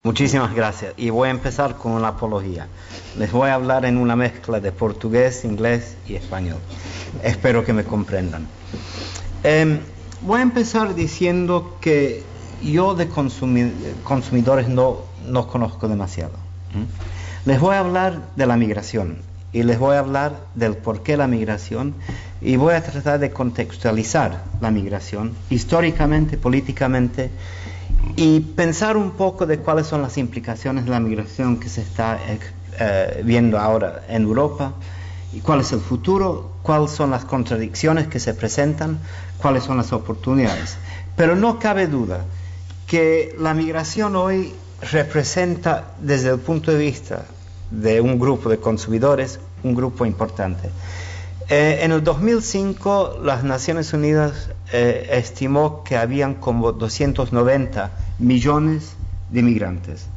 Muchísimas gracias. Y voy a empezar con una apología. Les voy a hablar en una mezcla de portugués, inglés y español. Espero que me comprendan. Voy a empezar diciendo que yo de consumidores no conozco demasiado. Les voy a hablar de la migración y les voy a hablar del por qué la migración y voy a tratar de contextualizar la migración históricamente, políticamente, y pensar un poco de cuáles son las implicaciones de la migración que se está viendo ahora en Europa, y cuál es el futuro, cuáles son las contradicciones que se presentan, cuáles son las oportunidades. Pero no cabe duda que la migración hoy representa, desde el punto de vista de un grupo de consumidores, un grupo importante. En el 2005 las Naciones Unidas estimó que habían como 290 millones de migrantes.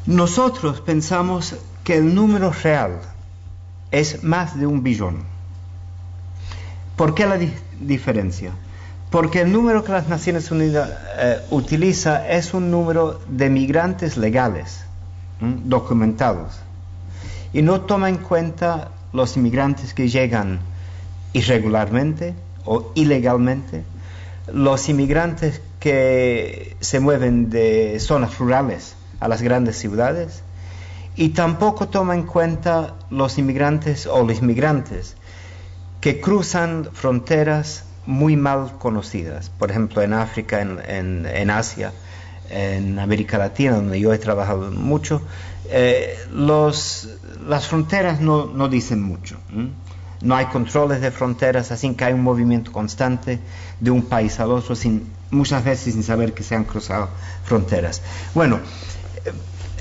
Nosotros pensamos que el número real es más de 1 billón. ¿Por qué la diferencia? Porque el número que las Naciones Unidas utiliza es un número de migrantes legales, documentados, y no toma en cuenta los inmigrantes que llegan irregularmente o ilegalmente, los inmigrantes que se mueven de zonas rurales a las grandes ciudades, y tampoco toma en cuenta los inmigrantes o los migrantes que cruzan fronteras muy mal conocidas, por ejemplo en África, en Asia, en América Latina, donde yo he trabajado mucho. Las fronteras no dicen mucho. No hay controles de fronteras, así que hay un movimiento constante de un país al otro, muchas veces sin saber que se han cruzado fronteras. Bueno,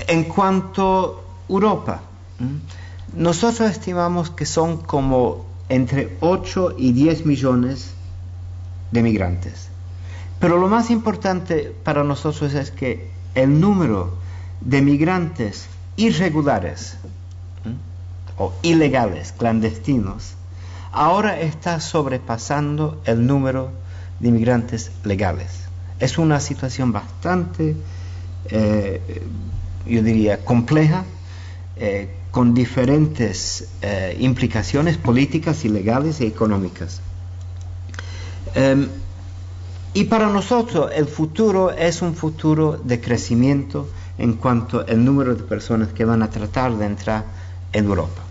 en cuanto a Europa, nosotros estimamos que son como entre 8 y 10 millones de migrantes. Pero lo más importante para nosotros es que el número de migrantes irregulares o ilegales, clandestinos, ahora está sobrepasando el número de inmigrantes legales. Es una situación bastante, yo diría, compleja, con diferentes implicaciones políticas y legales y económicas. Y para nosotros el futuro es un futuro de crecimiento en cuanto al número de personas que van a tratar de entrar en Europa.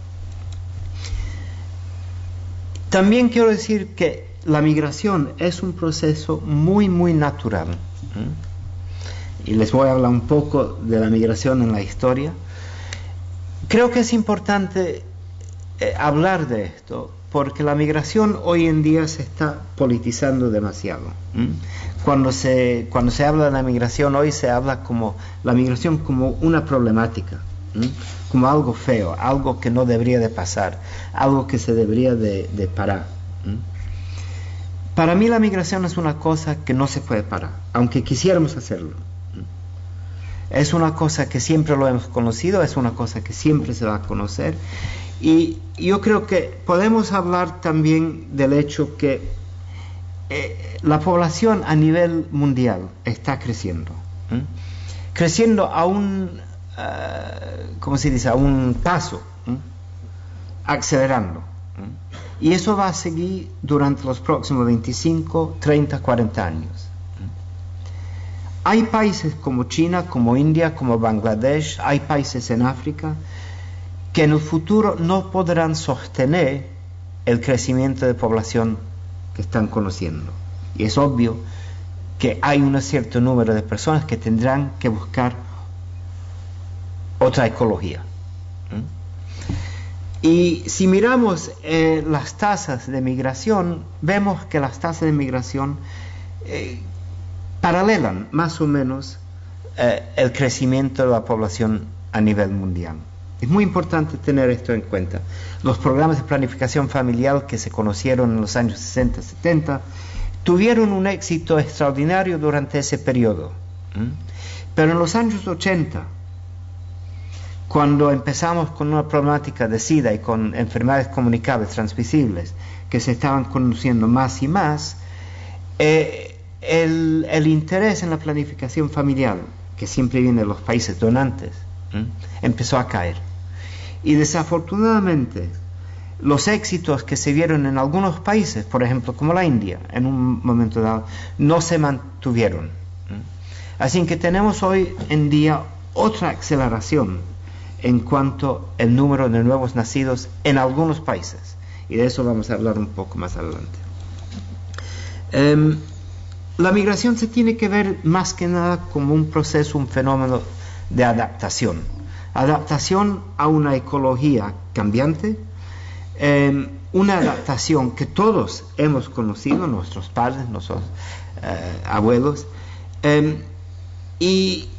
También quiero decir que la migración es un proceso muy natural. Y les voy a hablar un poco de la migración en la historia. Creo que es importante hablar de esto, porque la migración hoy en día se está politizando demasiado. Cuando se habla de la migración hoy se habla como la migración como una problemática, como algo feo, algo que no debería de pasar, algo que se debería de parar. Para mí la migración es una cosa que no se puede parar, aunque quisiéramos hacerlo. Es una cosa que siempre lo hemos conocido, es una cosa que siempre se va a conocer. Y yo creo que podemos hablar también del hecho que la población a nivel mundial está creciendo. Creciendo a un, ¿cómo se dice?, a un paso, acelerando. Y eso va a seguir durante los próximos 25, 30, 40 años. Hay países como China, como India, como Bangladesh, hay países en África que en el futuro no podrán sostener el crecimiento de población que están conociendo. Y es obvio que hay un cierto número de personas que tendrán que buscar otra ecología. Y si miramos las tasas de migración, vemos que las tasas de migración paralelan más o menos el crecimiento de la población a nivel mundial. Es muy importante tener esto en cuenta. Los programas de planificación familiar que se conocieron en los años 60, 70, tuvieron un éxito extraordinario durante ese periodo. Pero en los años 80, cuando empezamos con una problemática de SIDA y con enfermedades comunicables transmisibles que se estaban conociendo más y más, el interés en la planificación familiar que siempre viene de los países donantes, empezó a caer. Y desafortunadamente, los éxitos que se vieron en algunos países, por ejemplo, como la India, en un momento dado, no se mantuvieron. Así que tenemos hoy en día otra aceleración en cuanto al número de nuevos nacidos en algunos países. Y de eso vamos a hablar un poco más adelante. La migración se tiene que ver más que nada como un proceso, un fenómeno de adaptación. Adaptación a una ecología cambiante, una adaptación que todos hemos conocido, nuestros padres, nuestros abuelos, y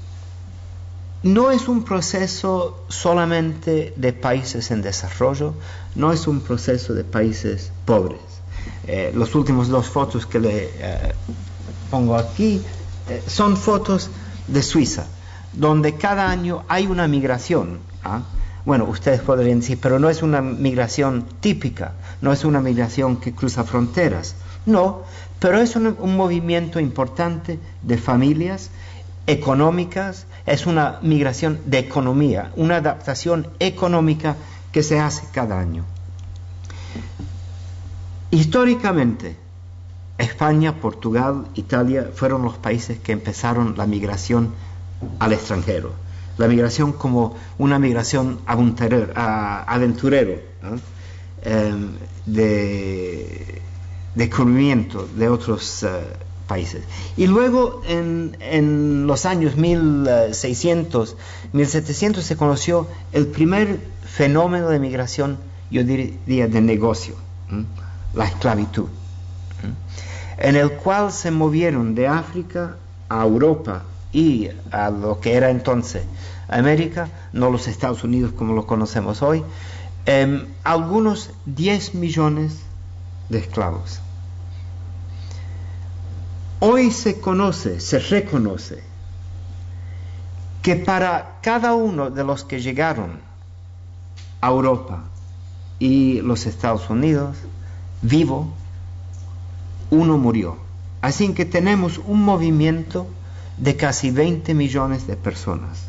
no es un proceso solamente de países en desarrollo, no es un proceso de países pobres. Los últimos dos fotos que le pongo aquí son fotos de Suiza, donde cada año hay una migración. Bueno, ustedes podrían decir, pero no es una migración típica, no es una migración que cruza fronteras. No, pero es un movimiento importante de familias económicas, es una migración de economía, una adaptación económica que se hace cada año. Históricamente, España, Portugal, Italia fueron los países que empezaron la migración al extranjero. La migración como una migración aventurero, de descubrimiento de otros países. Y luego en los años 1600, 1700 se conoció el primer fenómeno de migración, yo diría, de negocio, la esclavitud, en el cual se movieron de África a Europa y a lo que era entonces América, no los Estados Unidos como lo conocemos hoy, algunos 10 millones de esclavos. Hoy se reconoce que para cada uno de los que llegaron a Europa y los Estados Unidos, vivo, uno murió. Así que tenemos un movimiento de casi 20 millones de personas.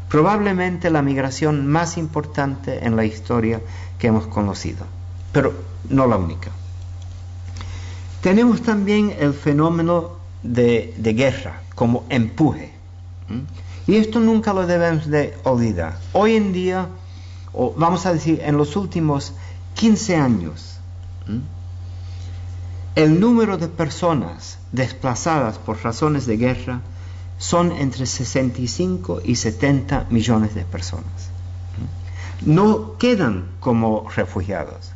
Probablemente la migración más importante en la historia que hemos conocido, pero no la única. Tenemos también el fenómeno de guerra como empuje. Y esto nunca lo debemos de olvidar. Hoy en día, o vamos a decir en los últimos 15 años, el número de personas desplazadas por razones de guerra son entre 65 y 70 millones de personas. No quedan como refugiados.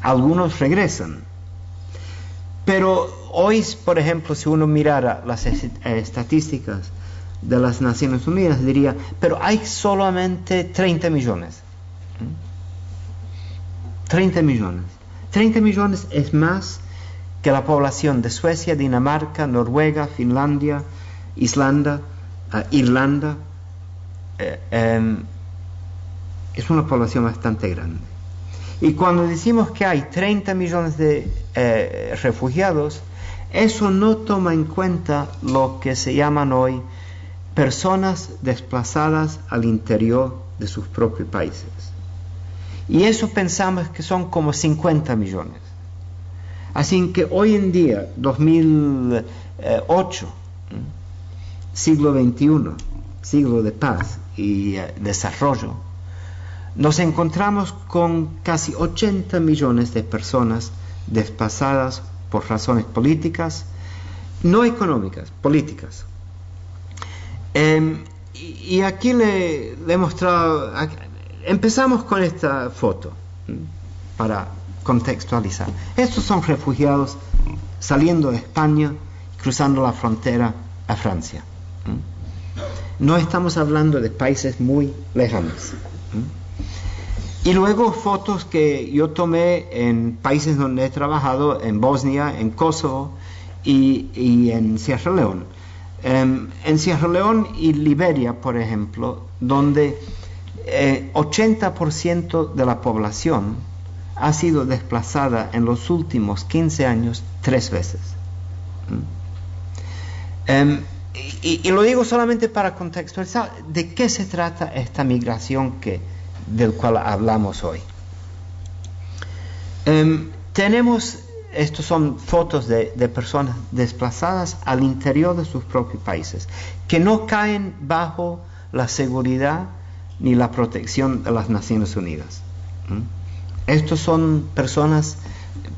Algunos regresan. Pero hoy, por ejemplo, si uno mirara las estadísticas de las Naciones Unidas, diría, pero hay solamente 30 millones. 30 millones. 30 millones es más que la población de Suecia, Dinamarca, Noruega, Finlandia, Irlanda. Es una población bastante grande. Y cuando decimos que hay 30 millones de refugiados, eso no toma en cuenta lo que se llaman hoy personas desplazadas al interior de sus propios países. Y eso pensamos que son como 50 millones. Así que hoy en día, 2008, siglo XXI, siglo de paz y desarrollo, nos encontramos con casi 80 millones de personas desplazadas por razones políticas, no económicas, políticas. Y aquí le he mostrado, empezamos con esta foto para contextualizar. Estos son refugiados saliendo de España, cruzando la frontera a Francia. No estamos hablando de países muy lejanos. Y luego fotos que yo tomé en países donde he trabajado, en Bosnia, en Kosovo y en Sierra Leona. En Sierra Leona y Liberia, por ejemplo, donde 80% de la población ha sido desplazada en los últimos 15 años 3 veces. y lo digo solamente para contextualizar de qué se trata esta migración del cual hablamos hoy. Estos son fotos de personas desplazadas al interior de sus propios países, que no caen bajo la seguridad ni la protección de las Naciones Unidas. Estos son personas,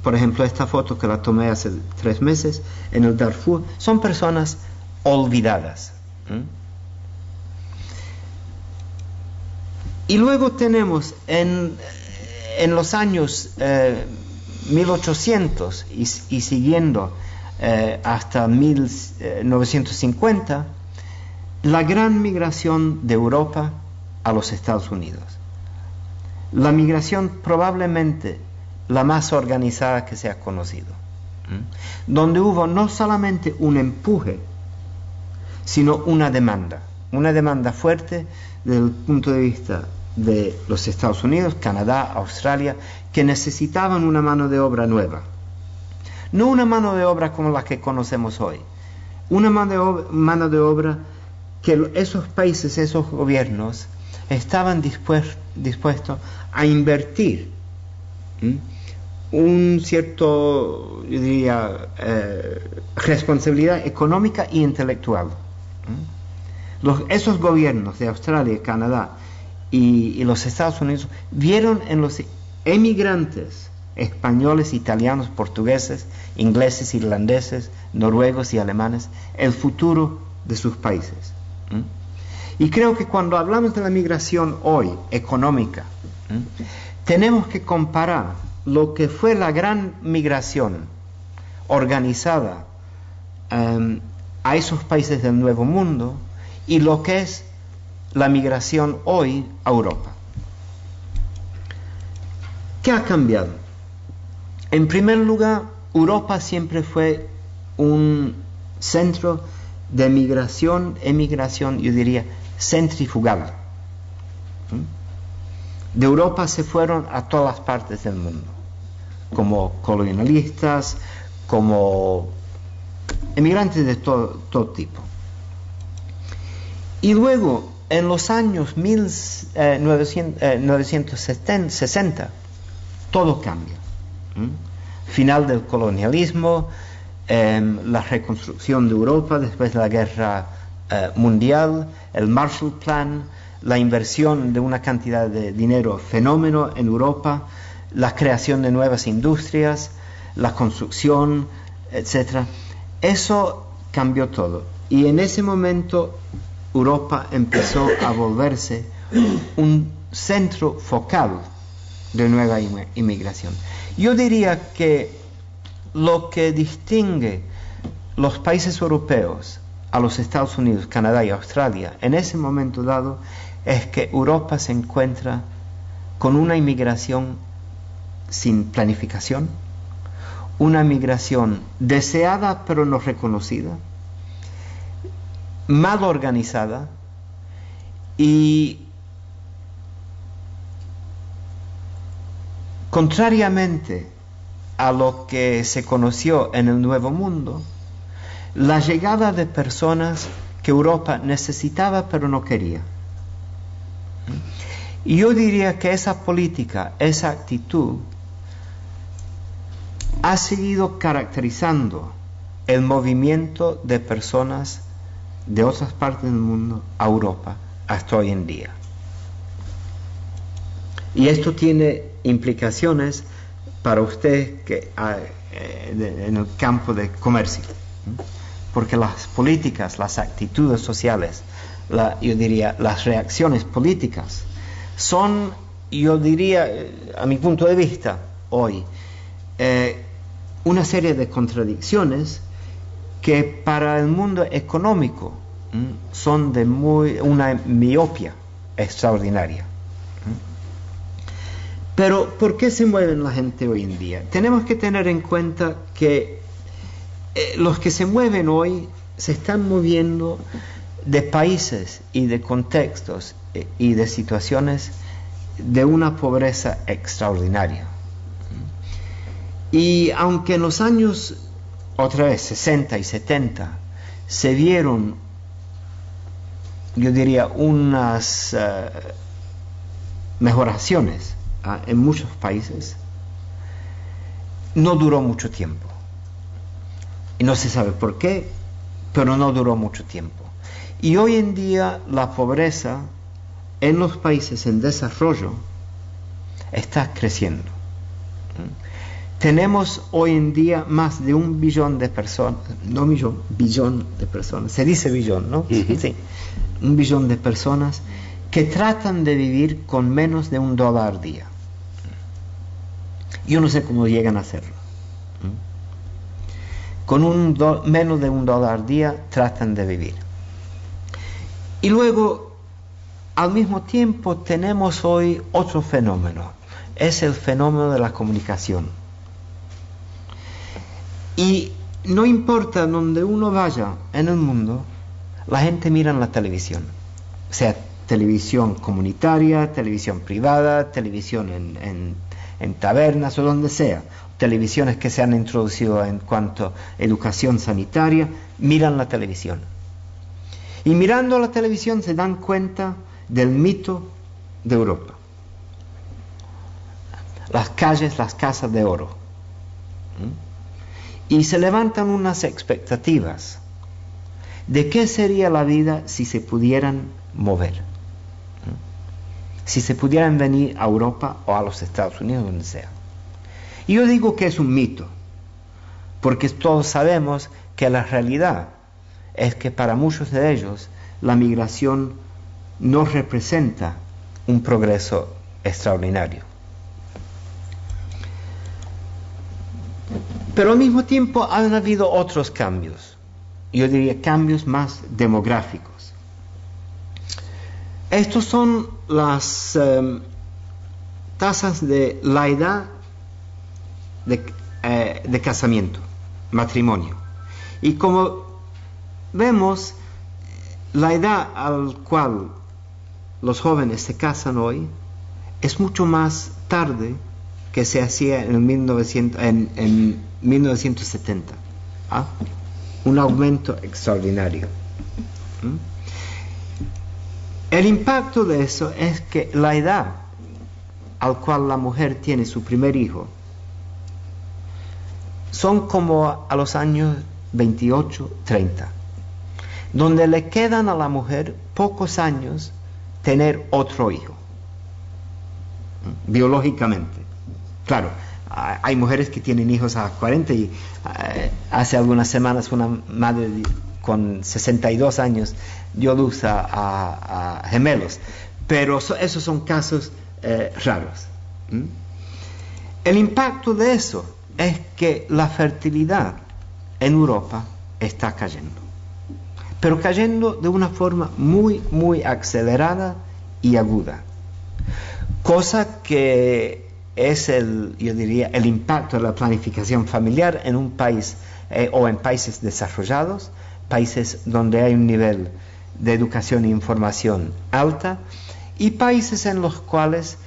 por ejemplo, esta foto que la tomé hace 3 meses en el Darfur, son personas olvidadas. Y luego tenemos en los años 1800 y siguiendo hasta 1950, la gran migración de Europa a los Estados Unidos. La migración probablemente la más organizada que se ha conocido, donde hubo no solamente un empuje, sino una demanda fuerte desde el punto de vista de los Estados Unidos, Canadá, Australia, que necesitaban una mano de obra nueva. No una mano de obra como la que conocemos hoy, una mano de obra que esos países, esos gobiernos, estaban dispuestos a invertir un cierto, yo diría, responsabilidad económica e intelectual. Esos gobiernos de Australia, Canadá y los Estados Unidos vieron en los emigrantes españoles, italianos, portugueses, ingleses, irlandeses, noruegos y alemanes el futuro de sus países. Y creo que cuando hablamos de la migración hoy, económica, tenemos que comparar lo que fue la gran migración organizada a esos países del Nuevo Mundo y lo que es la migración hoy a Europa. ¿Qué ha cambiado? En primer lugar, Europa siempre fue un centro de emigración, yo diría, centrifugal. De Europa se fueron a todas partes del mundo, como colonialistas, como emigrantes de todo tipo. Y luego, en los años 1960, todo cambia. Final del colonialismo, la reconstrucción de Europa después de la guerra mundial, el Marshall Plan, la inversión de una cantidad de dinero fenómeno en Europa, la creación de nuevas industrias, la construcción, etc. Eso cambió todo. Y en ese momento Europa empezó a volverse un centro focal de nueva inmigración. Yo diría que lo que distingue los países europeos a los Estados Unidos, Canadá y Australia en ese momento dado es que Europa se encuentra con una inmigración sin planificación, una migración deseada pero no reconocida, mal organizada y contrariamente a lo que se conoció en el Nuevo Mundo, la llegada de personas que Europa necesitaba pero no quería. Y yo diría que esa política, esa actitud, ha seguido caracterizando el movimiento de personas de otras partes del mundo a Europa hasta hoy en día. Y esto tiene implicaciones para usted en el campo de comercio, porque las políticas, las actitudes sociales, yo diría las reacciones políticas son, yo diría, a mi punto de vista hoy, una serie de contradicciones que para el mundo económico son de una miopía extraordinaria. Pero ¿por qué se mueven la gente hoy en día? Tenemos que tener en cuenta que los que se mueven hoy se están moviendo de países y de contextos y de situaciones de una pobreza extraordinaria. Y aunque en los años, otra vez, 60 y 70, se vieron yo diría, unas mejoraciones en muchos países, no duró mucho tiempo. Y no se sabe por qué, pero no duró mucho tiempo. Y hoy en día la pobreza en los países en desarrollo está creciendo. Tenemos hoy en día más de 1 billón de personas, no millón, billón de personas, se dice billón, ¿no? Sí, 1 billón de personas que tratan de vivir con menos de $1 al día. Yo no sé cómo llegan a hacerlo. Con menos de $1 al día tratan de vivir. Y luego, al mismo tiempo, tenemos hoy otro fenómeno. Es el fenómeno de la comunicación. Y no importa donde uno vaya en el mundo, la gente mira en la televisión. O sea, televisión comunitaria, televisión privada, televisión en tabernas o donde sea. Televisiones que se han introducido en cuanto a educación sanitaria, miran la televisión. Y mirando la televisión se dan cuenta del mito de Europa. Las calles, las casas de oro. Y se levantan unas expectativas de qué sería la vida si se pudieran mover. Si se pudieran venir a Europa o a los Estados Unidos, donde sea. Y yo digo que es un mito, porque todos sabemos que la realidad es que para muchos de ellos la migración no representa un progreso extraordinario. Pero al mismo tiempo han habido otros cambios, yo diría cambios más demográficos. Estos son las tasas de la edad de casamiento, matrimonio. Y como vemos, la edad al cual los jóvenes se casan hoy es mucho más tarde que se hacía en 1970. Un aumento extraordinario. El impacto de eso es que la edad al cual la mujer tiene su primer hijo son como a los años 28, 30, donde le quedan a la mujer pocos años tener otro hijo, biológicamente. Claro, hay mujeres que tienen hijos a 40 y hace algunas semanas una madre con 62 años dio luz a gemelos, pero esos son casos raros. El impacto de eso es que la fertilidad en Europa está cayendo, pero cayendo de una forma muy, muy acelerada y aguda, cosa que es yo diría, el impacto de la planificación familiar en un país o en países desarrollados, países donde hay un nivel de educación e información alta, y países en los cuales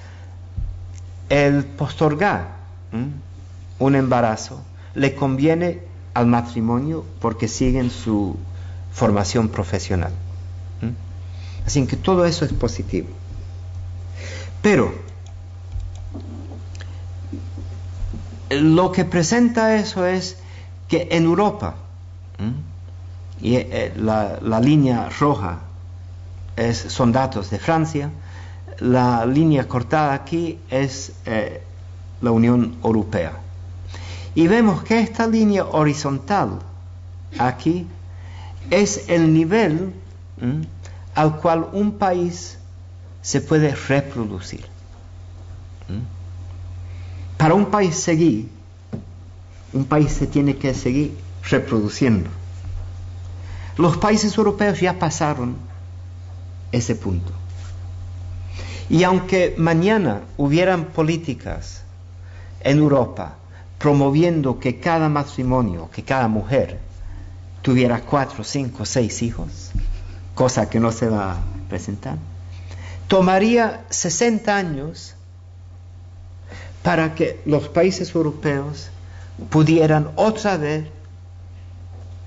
el postergar un embarazo le conviene al matrimonio porque siguen su formación profesional. Así que todo eso es positivo. Pero lo que presenta eso es que en Europa, y la línea roja son datos de Francia, la línea cortada aquí es la Unión Europea. Y vemos que esta línea horizontal aquí es el nivel al cual un país se puede reproducir. Para un país se tiene que seguir reproduciendo. Los países europeos ya pasaron ese punto. Y aunque mañana hubieran políticas en Europa promoviendo que cada matrimonio, que cada mujer tuviera 4, 5, 6 hijos, cosa que no se va a presentar, tomaría 60 años para que los países europeos pudieran otra vez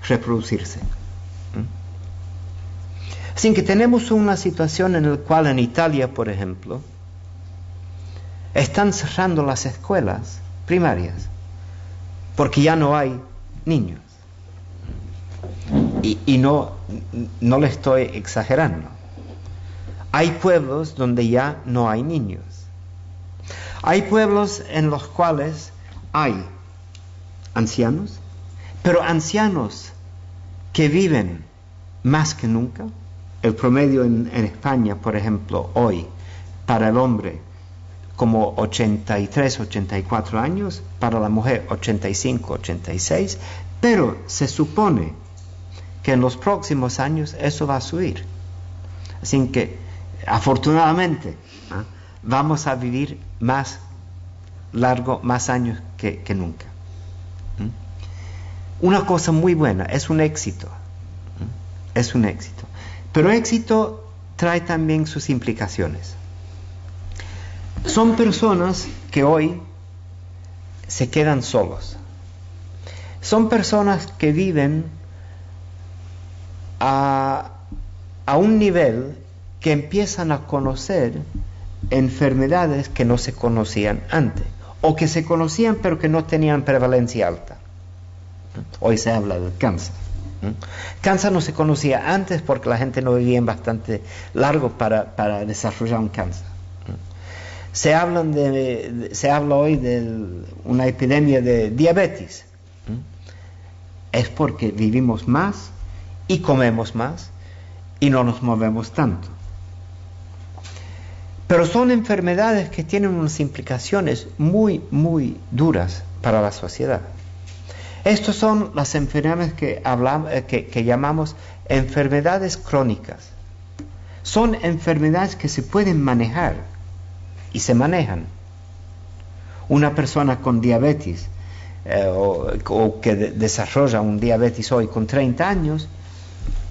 reproducirse. Así que tenemos una situación en la cual en Italia, por ejemplo, están cerrando las escuelas primarias porque ya no hay niños. Y no le estoy exagerando. Hay pueblos donde ya no hay niños. Hay pueblos en los cuales hay ancianos, pero ancianos que viven más que nunca. El promedio en España, por ejemplo, hoy, para el hombre, como 83, 84 años, para la mujer 85, 86, pero se supone que en los próximos años eso va a subir. Así que, afortunadamente, vamos a vivir más largo, más años que nunca. Una cosa muy buena, es un éxito. Es un éxito. Pero éxito trae también sus implicaciones. Son personas que hoy se quedan solos. Son personas que viven a un nivel que empiezan a conocer enfermedades que no se conocían antes, o que se conocían pero que no tenían prevalencia alta. Hoy se habla del cáncer. Cáncer no se conocía antes porque la gente no vivía bastante largo para desarrollar un cáncer. Se habla hoy de una epidemia de diabetes. Es porque vivimos más y comemos más y no nos movemos tanto. Pero son enfermedades que tienen unas implicaciones muy, muy duras para la sociedad. Estas son las enfermedades que llamamos enfermedades crónicas. Son enfermedades que se pueden manejar y se manejan. Una persona con diabetes o que desarrolla un diabetes hoy con 30 años,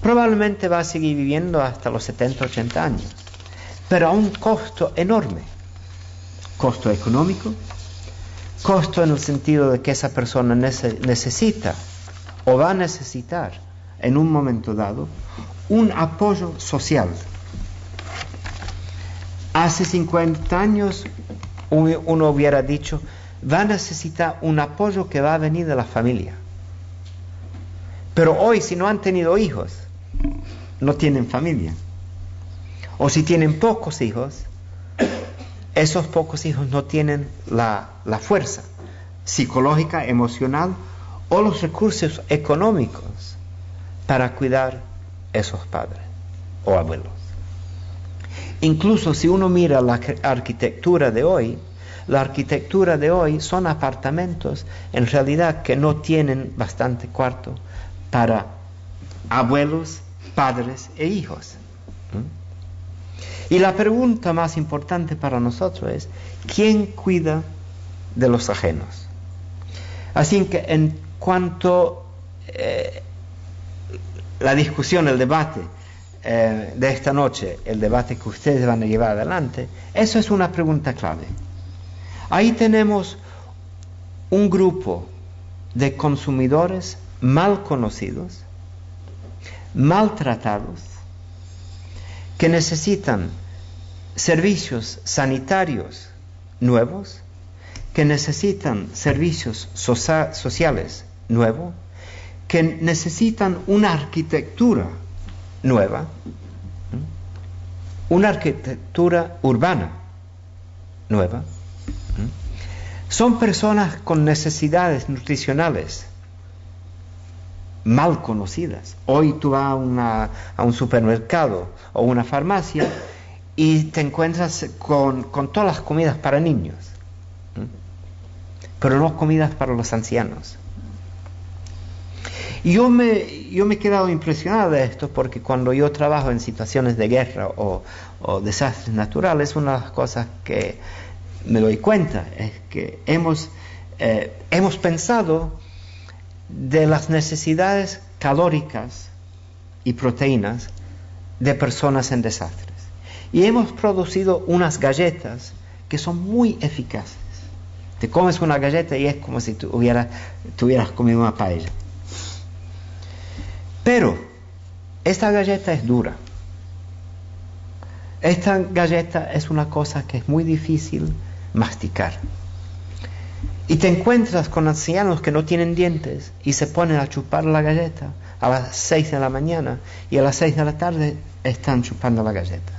probablemente va a seguir viviendo hasta los 70, 80 años, pero a un costo enorme. Costo económico, costo en el sentido de que esa persona necesita o va a necesitar en un momento dado un apoyo social. Hace 50 años uno hubiera dicho, va a necesitar un apoyo que va a venir de la familia. Pero hoy, si no han tenido hijos, no tienen familia. O si tienen pocos hijos, esos pocos hijos no tienen la fuerza psicológica, emocional o los recursos económicos para cuidar esos padres o abuelos. Incluso si uno mira la arquitectura de hoy, la arquitectura de hoy son apartamentos en realidad que no tienen bastante cuarto para abuelos, padres e hijos. Y la pregunta más importante para nosotros es, ¿quién cuida de los ajenos? Así que en cuanto la discusión, el debate de esta noche, el debate que ustedes van a llevar adelante, eso es una pregunta clave. Ahí tenemos un grupo de consumidores mal conocidos, maltratados, que necesitan servicios sanitarios nuevos, que necesitan servicios sociales nuevos, que necesitan una arquitectura nueva, una arquitectura urbana nueva. Son personas con necesidades nutricionales mal conocidas. Hoy tú vas a un supermercado o una farmacia y te encuentras con todas las comidas para niños, pero no comidas para los ancianos. Y yo me he quedado impresionado de esto porque cuando yo trabajo en situaciones de guerra o desastres naturales, una de las cosas que me doy cuenta es que hemos pensado de las necesidades calóricas y proteínas de personas en desastres. Y hemos producido unas galletas que son muy eficaces. Te comes una galleta y es como si tuvieras comido una paella. Pero esta galleta es dura. Esta galleta es una cosa que es muy difícil masticar. Y te encuentras con ancianos que no tienen dientes y se ponen a chupar la galleta a las 6 de la mañana y a las 6 de la tarde están chupando la galleta.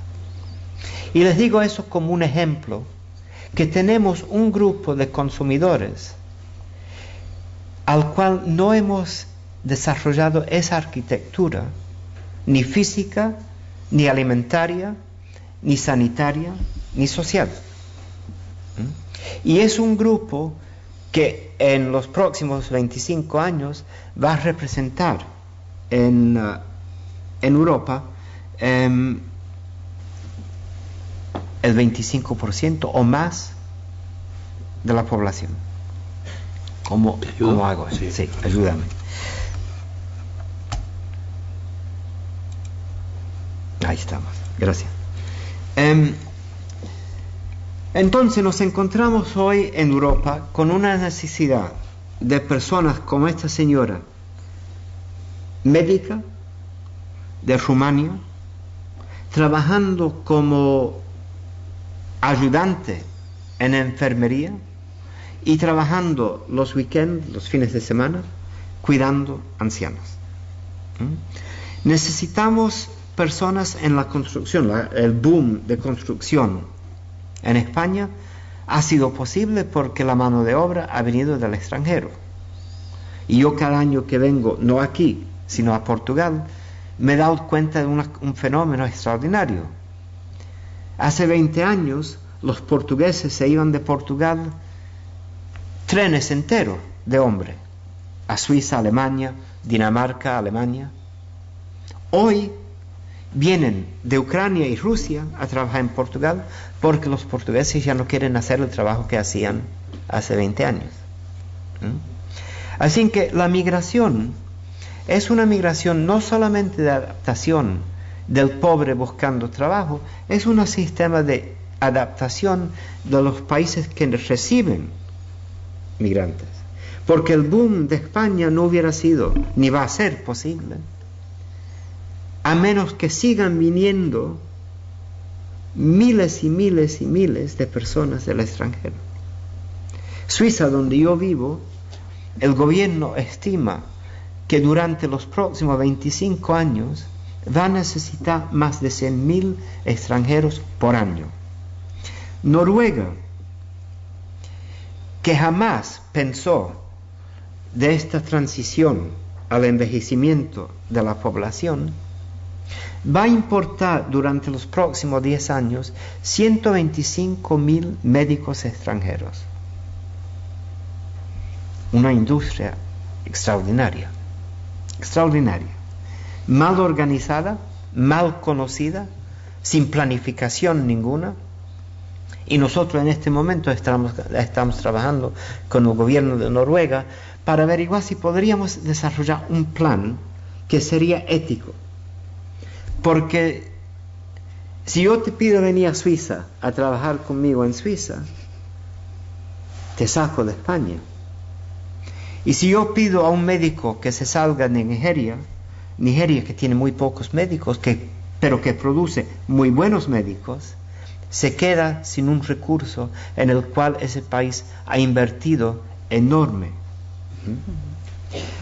Y les digo eso como un ejemplo, que tenemos un grupo de consumidores al cual no hemos desarrollado esa arquitectura, ni física, ni alimentaria, ni sanitaria, ni social. Y es un grupo que en los próximos 25 años va a representar en Europa el 25% o más de la población. ¿Cómo hago eso? Sí, ayúdame. Ahí estamos, gracias. Entonces nos encontramos hoy en Europa con una necesidad de personas como esta señora, médica de Rumania, trabajando como ayudante en enfermería y trabajando los weekends, los fines de semana, cuidando ancianos. Necesitamos personas en la construcción. El boom de construcción en España ha sido posible porque la mano de obra ha venido del extranjero. Y yo cada año que vengo, no aquí, sino a Portugal, me he dado cuenta de un fenómeno extraordinario. Hace 20 años los portugueses se iban de Portugal trenes enteros de hombres a Suiza, Alemania, Dinamarca, Alemania. Hoy vienen de Ucrania y Rusia a trabajar en Portugal porque los portugueses ya no quieren hacer el trabajo que hacían hace 20 años. Así que la migración es una migración no solamente de adaptación del pobre buscando trabajo, es un sistema de adaptación de los países que reciben migrantes. Porque el boom de España no hubiera sido, ni va a ser posible, a menos que sigan viniendo miles y miles y miles de personas del extranjero. Suiza, donde yo vivo, el gobierno estima que durante los próximos 25 años va a necesitar más de 100.000 extranjeros por año. Noruega, que jamás pensó de esta transición al envejecimiento de la población, va a importar durante los próximos 10 años 125.000 médicos extranjeros. Una industria extraordinaria, mal organizada, mal conocida, sin planificación ninguna. Y nosotros en este momento estamos trabajando con el gobierno de Noruega para averiguar si podríamos desarrollar un plan que sería ético. Porque si yo te pido venir a Suiza a trabajar conmigo en Suiza, te saco de España. Y si yo pido a un médico que se salga de Nigeria que tiene muy pocos médicos, pero que produce muy buenos médicos, se queda sin un recurso en el cual ese país ha invertido enorme.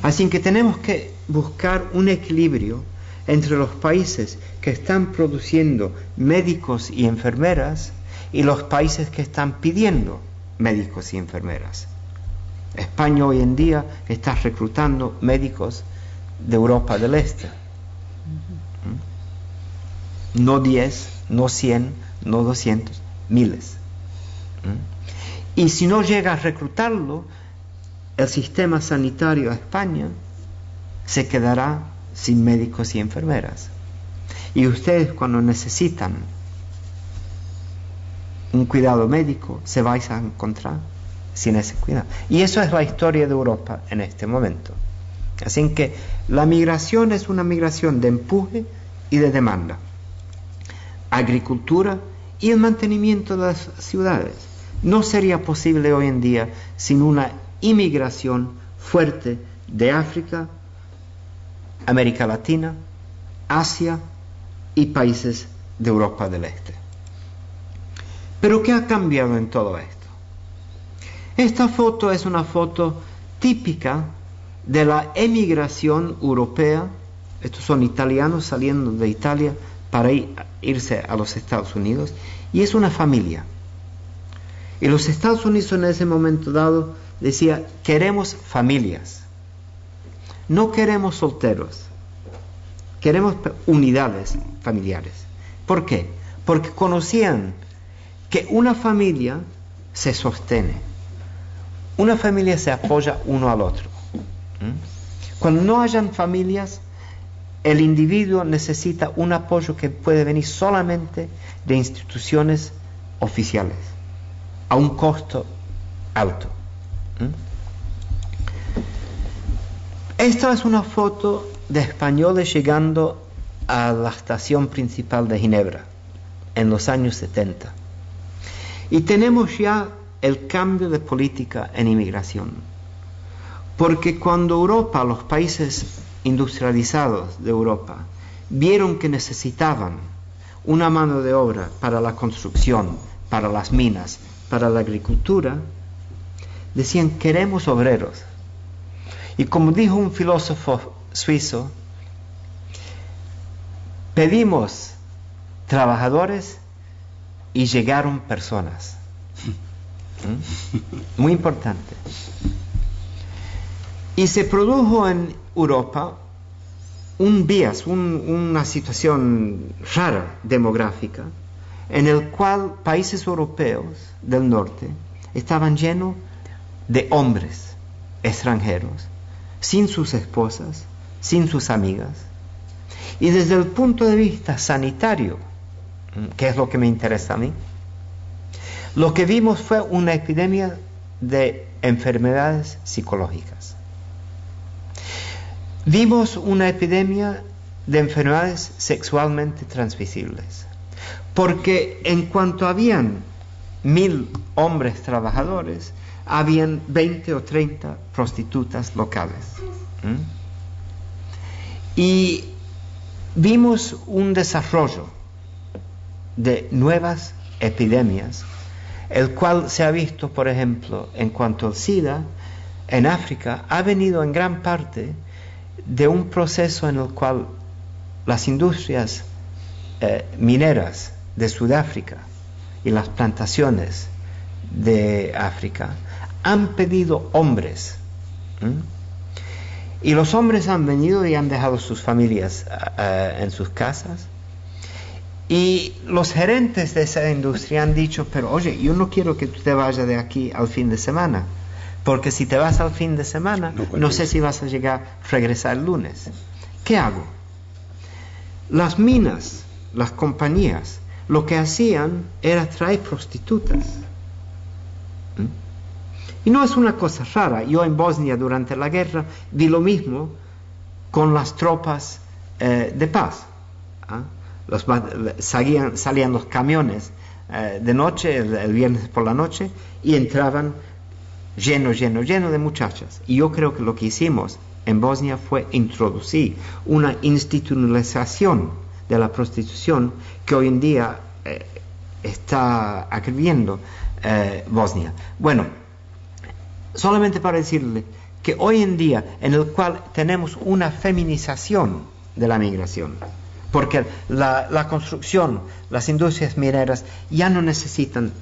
Así que tenemos que buscar un equilibrio entre los países que están produciendo médicos y enfermeras y los países que están pidiendo médicos y enfermeras. España hoy en día está reclutando médicos de Europa del Este. No 10, no 100, no 200, miles. Y si no llega a reclutarlo, el sistema sanitario de España se quedará sin médicos y enfermeras. Y ustedes, cuando necesitan un cuidado médico, se vais a encontrar sin ese cuidado. Y eso es la historia de Europa en este momento. Así que la migración es una migración de empuje y de demanda. Agricultura y el mantenimiento de las ciudades. No sería posible hoy en día sin una inmigración fuerte de África, América Latina, Asia y países de Europa del Este. Pero ¿qué ha cambiado en todo esto? Esta foto es una foto típica de la emigración europea. Estos son italianos saliendo de Italia para irse a los Estados Unidos, y es una familia. Y los Estados Unidos en ese momento dado decía: queremos familias, no queremos solteros, queremos unidades familiares. ¿Por qué? Porque conocían que una familia se sostiene, una familia se apoya uno al otro. Cuando no hayan familias, el individuo necesita un apoyo que puede venir solamente de instituciones oficiales, a un costo alto. Esta es una foto de españoles llegando a la estación principal de Ginebra en los años 70. Y tenemos ya el cambio de política en inmigración. Porque cuando Europa, los países industrializados de Europa, vieron que necesitaban una mano de obra para la construcción, para las minas, para la agricultura, decían: queremos obreros. Y como dijo un filósofo suizo, pedimos trabajadores y llegaron personas. Muy importante. Y se produjo en Europa un bias, una situación rara demográfica, en el cual países europeos del norte estaban llenos de hombres extranjeros, sin sus esposas, sin sus amigas. Y desde el punto de vista sanitario, que es lo que me interesa a mí, lo que vimos fue una epidemia de enfermedades psicológicas. Vimos una epidemia de enfermedades sexualmente transmisibles, porque en cuanto habían 1000 hombres trabajadores, habían 20 o 30 prostitutas locales. Y vimos un desarrollo de nuevas epidemias, el cual se ha visto, por ejemplo, en cuanto al SIDA, en África, ha venido en gran parte de un proceso en el cual las industrias mineras de Sudáfrica y las plantaciones de África han pedido hombres. Y los hombres han venido y han dejado sus familias en sus casas. Y los gerentes de esa industria han dicho: pero oye, yo no quiero que tú te vayas de aquí al fin de semana, porque si te vas al fin de semana, no sé si vas a regresar el lunes. ¿Qué hago? Las minas, las compañías, lo que hacían era traer prostitutas. Y no es una cosa rara. Yo en Bosnia durante la guerra vi lo mismo con las tropas de paz. Salían los camiones de noche, el viernes por la noche, y entraban lleno de muchachas. Y yo creo que lo que hicimos en Bosnia fue introducir una institucionalización de la prostitución que hoy en día está agrediendo Bosnia. Bueno, solamente para decirle que hoy en día, en el cual tenemos una feminización de la migración, porque la construcción, las industrias mineras ya no necesitan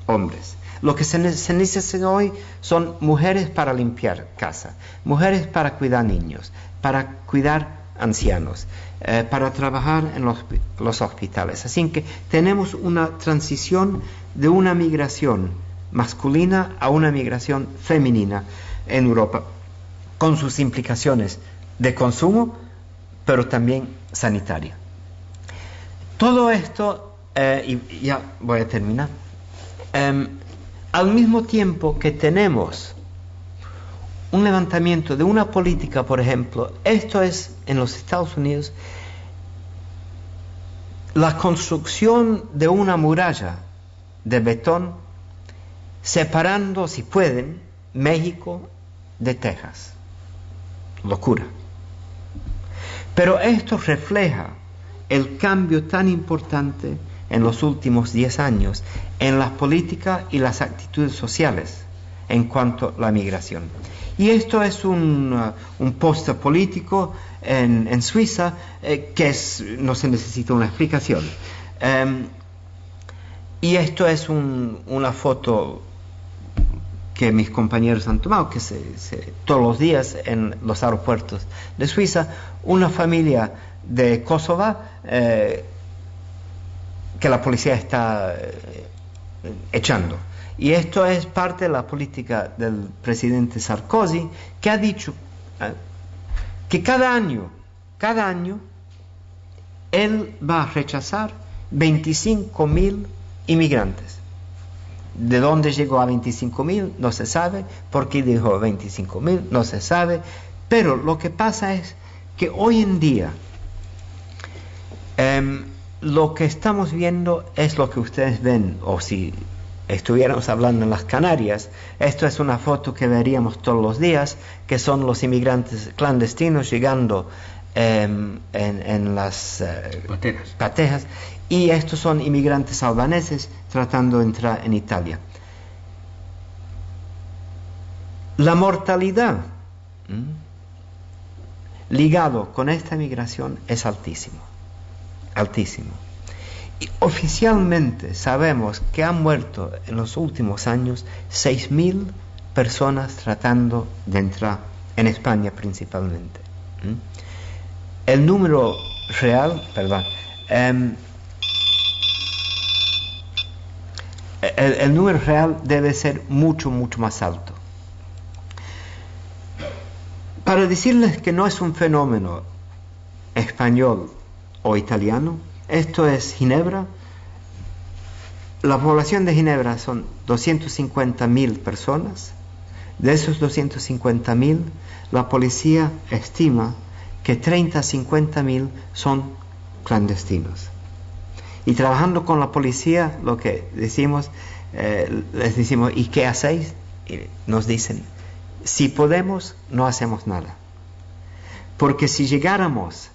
hombres. Lo que se necesita hoy son mujeres para limpiar casa, mujeres para cuidar niños, para cuidar ancianos, para trabajar en los hospitales. Así que tenemos una transición de una migración masculina a una migración femenina en Europa, con sus implicaciones de consumo, pero también sanitaria. Todo esto, y ya voy a terminar, al mismo tiempo que tenemos un levantamiento de una política, por ejemplo, esto es en los Estados Unidos, la construcción de una muralla de betón separando, si pueden, México de Texas. Locura. Pero esto refleja el cambio tan importante en los últimos 10 años en las políticas y las actitudes sociales en cuanto a la migración. Y esto es un póster político en Suiza no se necesita una explicación. Y esto es una foto que mis compañeros han tomado, que todos los días en los aeropuertos de Suiza, una familia de Kosovo que la policía está echando. Y esto es parte de la política del presidente Sarkozy, que ha dicho que cada año él va a rechazar 25.000 inmigrantes. ¿De dónde llegó a 25.000? No se sabe. ¿Por qué dijo 25.000? No se sabe. Pero lo que pasa es que hoy en día lo que estamos viendo es lo que ustedes ven, o si estuviéramos hablando en las Canarias, esto es una foto que veríamos todos los días, que son los inmigrantes clandestinos llegando en las patejas, y estos son inmigrantes albaneses tratando de entrar en Italia. La mortalidad ligado con esta migración es altísimo. Y oficialmente sabemos que han muerto en los últimos años 6.000 personas tratando de entrar en España principalmente. El número real, el número real debe ser mucho más alto. Para decirles que no es un fenómeno español o italiano, esto es Ginebra. La población de Ginebra son 250.000 personas. De esos 250.000, la policía estima que 30 a 50.000 son clandestinos. Y trabajando con la policía, lo que decimos, les decimos, ¿y qué hacéis? Y nos dicen, si podemos, no hacemos nada. Porque si llegáramos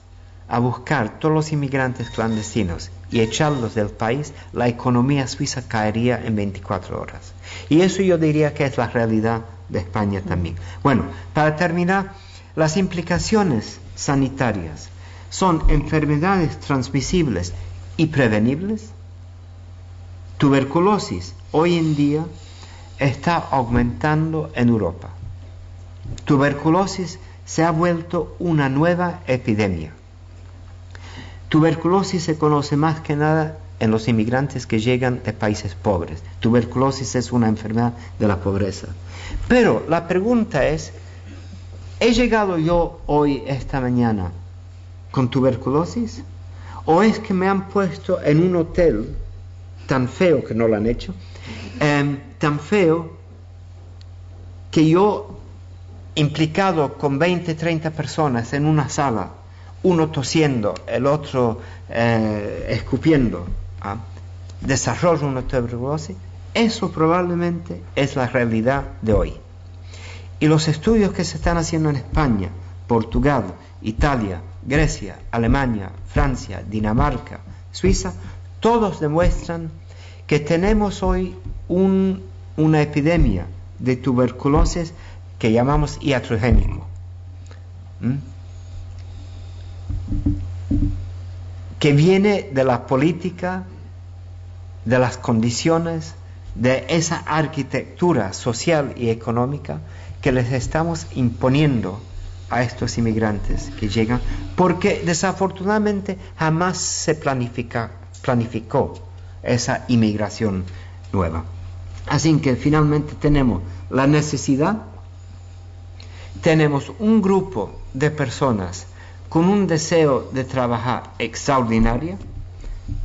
a buscar todos los inmigrantes clandestinos y echarlos del país, la economía suiza caería en 24 horas. Y eso yo diría que es la realidad de España también. Bueno, para terminar, las implicaciones sanitarias son enfermedades transmisibles y prevenibles. Tuberculosis hoy en día está aumentando en Europa. Tuberculosis se ha vuelto una nueva epidemia. Tuberculosis se conoce más que nada en los inmigrantes que llegan de países pobres. Tuberculosis es una enfermedad de la pobreza. Pero la pregunta es, ¿he llegado yo hoy, esta mañana, con tuberculosis? ¿O es que me han puesto en un hotel tan feo, que no lo han hecho, tan feo que yo, implicado con 20, 30 personas en una sala, uno tosiendo, el otro escupiendo, desarrolla una tuberculosis? Eso probablemente es la realidad de hoy. Y los estudios que se están haciendo en España, Portugal, Italia, Grecia, Alemania, Francia, Dinamarca, Suiza, todos demuestran que tenemos hoy una epidemia de tuberculosis que llamamos iatrogénico. Que viene de la política, de las condiciones, de esa arquitectura social y económica que les estamos imponiendo a estos inmigrantes que llegan, porque desafortunadamente jamás se planificó esa inmigración nueva. Así que finalmente tenemos la necesidad, tenemos un grupo de personas con un deseo de trabajar extraordinario,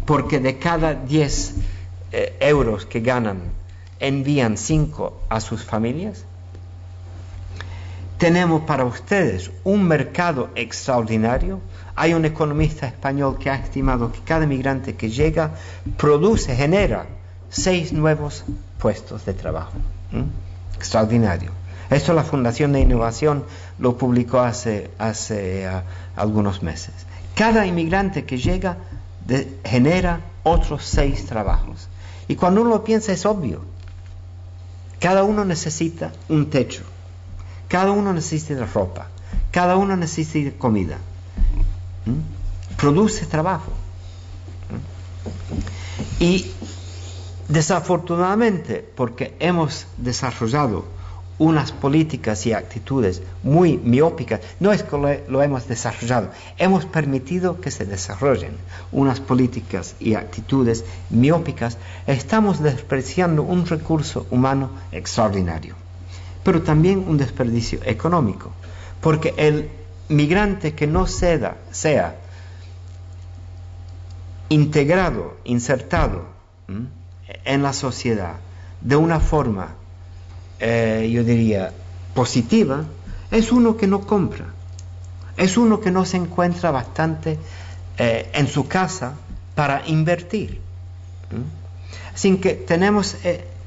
porque de cada 10 euros que ganan, envían 5 a sus familias. Tenemos para ustedes un mercado extraordinario. Hay un economista español que ha estimado que cada migrante que llega genera 6 nuevos puestos de trabajo. Extraordinario. Esto la Fundación de Innovación lo publicó hace algunos meses. Cada inmigrante que llega genera otros 6 trabajos. Y cuando uno lo piensa es obvio. Cada uno necesita un techo. Cada uno necesita ropa. Cada uno necesita comida. Produce trabajo. Y desafortunadamente, porque hemos desarrollado unas políticas y actitudes muy miópicas, no es que lo hemos desarrollado, hemos permitido que se desarrollen unas políticas y actitudes miópicas, estamos despreciando un recurso humano extraordinario, pero también un desperdicio económico, porque el migrante que no sea integrado, insertado en la sociedad de una forma, yo diría, positiva, es uno que no compra, es uno que no se encuentra bastante en su casa para invertir. Así que tenemos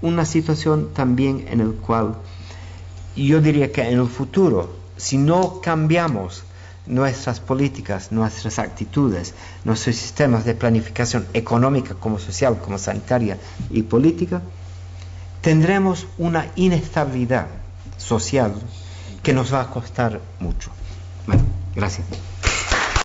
una situación también en la cual yo diría que en el futuro, si no cambiamos nuestras políticas, nuestras actitudes, nuestros sistemas de planificación económica, como social, como sanitaria y política, tendremos una inestabilidad social que nos va a costar mucho. Bueno, gracias.